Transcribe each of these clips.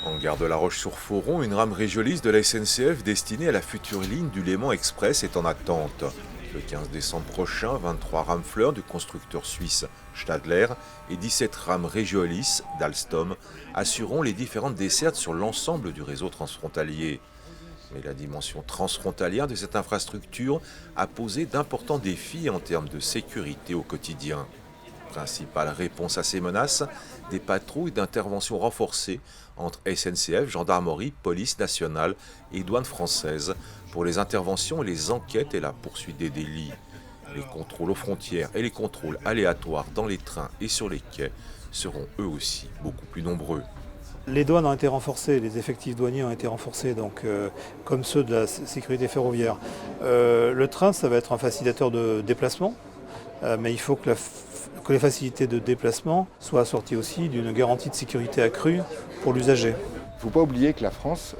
En gare de La Roche-sur-Foron, une rame Régiolis de la SNCF destinée à la future ligne du Léman Express est en attente. Le 15 décembre prochain, 23 rames Fleur du constructeur suisse Stadler et 17 rames Régiolis d'Alstom assureront les différentes dessertes sur l'ensemble du réseau transfrontalier. Mais la dimension transfrontalière de cette infrastructure a posé d'importants défis en termes de sécurité au quotidien. Principale réponse à ces menaces, des patrouilles d'intervention renforcées entre SNCF, gendarmerie, police nationale et douane française pour les interventions, les enquêtes et la poursuite des délits. Les contrôles aux frontières et les contrôles aléatoires dans les trains et sur les quais seront eux aussi beaucoup plus nombreux. Les douanes ont été renforcées, les effectifs douaniers ont été renforcés, comme ceux de la sécurité ferroviaire. Le train, ça va être un facilitateur de déplacement, mais il faut que les facilités de déplacement soient assorties aussi d'une garantie de sécurité accrue pour l'usager. Il ne faut pas oublier que la France,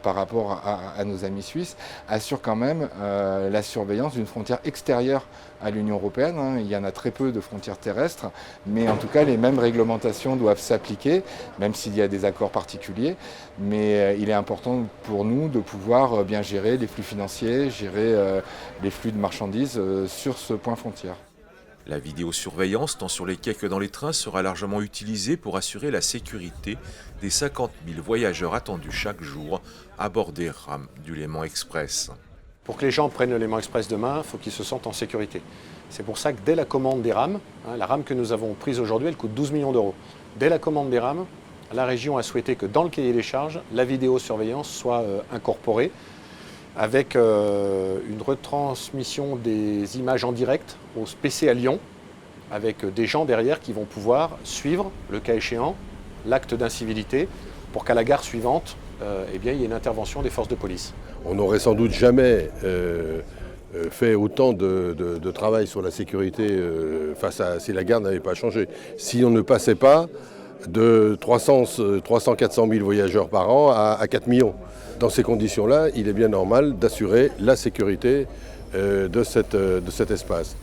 par rapport à nos amis suisses, assure quand même la surveillance d'une frontière extérieure à l'Union européenne. Il y en a très peu de frontières terrestres, mais en tout cas les mêmes réglementations doivent s'appliquer, même s'il y a des accords particuliers. Mais il est important pour nous de pouvoir bien gérer les flux financiers, gérer les flux de marchandises sur ce point frontière. La vidéosurveillance, tant sur les quais que dans les trains, sera largement utilisée pour assurer la sécurité des 50 000 voyageurs attendus chaque jour à bord des rames du Léman Express. Pour que les gens prennent le Léman Express demain, il faut qu'ils se sentent en sécurité. C'est pour ça que dès la commande des rames, la rame que nous avons prise aujourd'hui, elle coûte 12 millions d'euros. Dès la commande des rames, la région a souhaité que dans le cahier des charges, la vidéosurveillance soit incorporée, avec une retransmission des images en direct au PC à Lyon, avec des gens derrière qui vont pouvoir suivre, le cas échéant, l'acte d'incivilité, pour qu'à la gare suivante, il y ait une intervention des forces de police. On n'aurait sans doute jamais fait autant de travail sur la sécurité si la gare n'avait pas changé. Si on ne passait pas de 300-400 000 voyageurs par an à 4 millions. Dans ces conditions-là, il est bien normal d'assurer la sécurité de cet espace.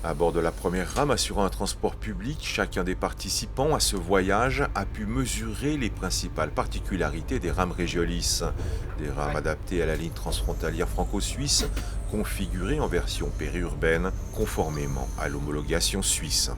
À bord de la première rame assurant un transport public, chacun des participants à ce voyage a pu mesurer les principales particularités des rames Régiolis. Des rames adaptées à la ligne transfrontalière franco-suisse, configurées en version périurbaine, conformément à l'homologation suisse.